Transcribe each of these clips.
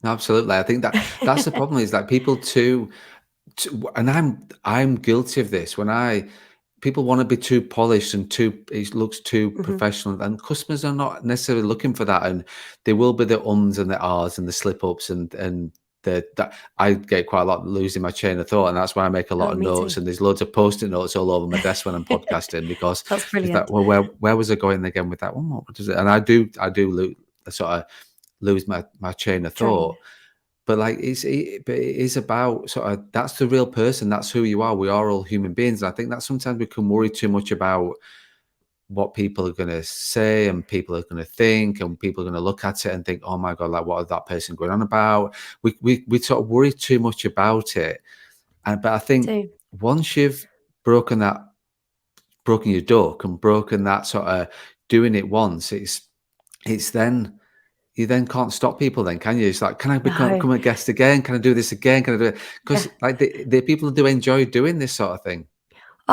Absolutely. I think that that's the problem is that people and I'm guilty of this when I people want to be too polished and too it looks too Hmm. professional, and customers are not necessarily looking for that, and there will be the ums and the ahs and the slip ups and the that I get quite a lot losing my chain of thought, and that's why I make a lot Oh, of me notes, too. and there's loads of post-it notes all over my desk when I'm podcasting because That's it's like, brilliant. well, where was I going again with that one? What does it? And I do sort of lose my chain of Train. thought. But like but it is about sort of that's the real person. That's who you are. We are all human beings. And I think that sometimes we can worry too much about what people are going to say and people are going to think and people are going to look at it and think, oh my god, like what is that person going on about? We sort of worry too much about it. And but I think Do. once you've broken that broken your duck and broken that sort of doing it once, it's then you then can't stop people then, can you? It's like, "Can I No. become a guest again? Can I do this again? Can I do it?" Yeah. Because like, the people do enjoy doing this sort of thing.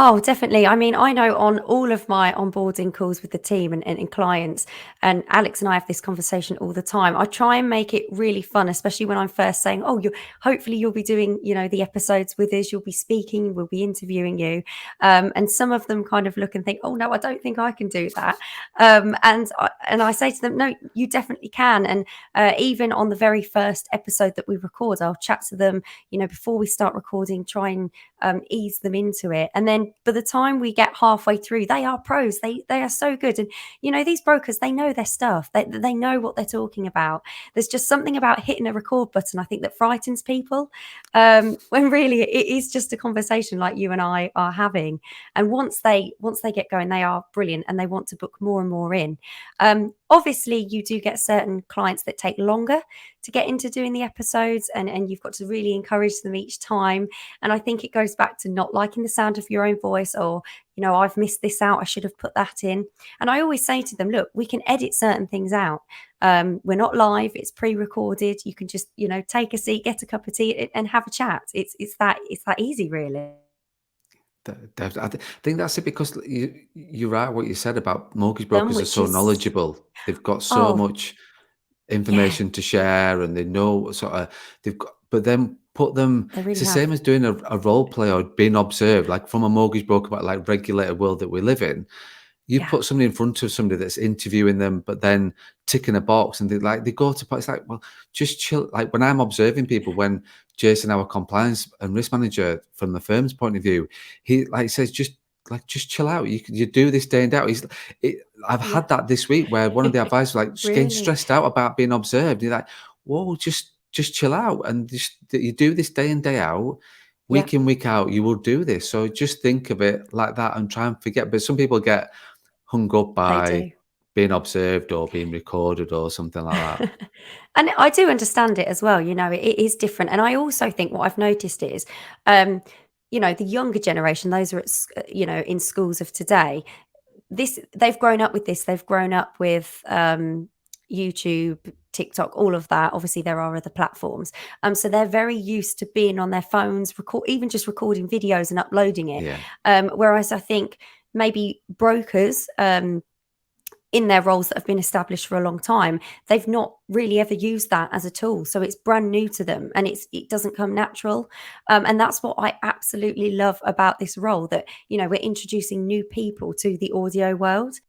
Oh, definitely. I mean, I know on all of my onboarding calls with the team and clients, and Alex and I have this conversation all the time. I try and make it really fun, especially when I'm first saying, "Oh, you hopefully you'll be doing, the episodes with us. You'll be speaking. We'll be interviewing you." And some of them kind of look and think, "Oh no, I don't think I can do that." And I say to them, "No, you definitely can." And even on the very first episode that we record, I'll chat to them, before we start recording, try and ease them into it. And then by the time we get halfway through, they are pros. They are so good. And these brokers, they know their stuff. They know what they're talking about. There's just something about hitting a record button, I think, that frightens people. When really it is just a conversation like you and I are having. And once they get going, they are brilliant and they want to book more and more in. Obviously, you do get certain clients that take longer to get into doing the episodes, and you've got to really encourage them each time. And I think it goes back to not liking the sound of your own voice, or, I've missed this out. I should have put that in. And I always say to them, look, we can edit certain things out. We're not live. It's pre-recorded. You can just, take a seat, get a cup of tea and have a chat. It's that easy, really. I think that's it because you're right what you said about mortgage Them, brokers are which so is, knowledgeable. They've got so oh, much yeah, information to share and they know sort of they've got but then put them they it's really the same have. as doing a role play or being observed, like from a mortgage broker, but like regulated world that we live in. You Yeah, put somebody in front of somebody that's interviewing them, but then ticking a box, and they go to it's like, well, just chill. Like when I'm observing people, when Jason, our compliance and risk manager from the firm's point of view, he like says, just chill out. You do this day and out. I've yeah. had that this week where one of the advisors like just getting Really? stressed out about being observed. You're like, whoa, just chill out and just you do this day in day out. Yeah, Week in, week out, you will do this. So just think of it like that and try and forget. But some people get hung up they by do. being observed or being recorded or something like that. And I do understand it as well. It is different. And I also think what I've noticed is, the younger generation, those are in schools of today, they've grown up with this. They've grown up with YouTube, TikTok, all of that. Obviously, there are other platforms. So they're very used to being on their phones, even just recording videos and uploading it. Yeah. Whereas I think maybe brokers, in their roles that have been established for a long time, they've not really ever used that as a tool. So it's brand new to them and it doesn't come natural. And that's what I absolutely love about this role, that, we're introducing new people to the audio world.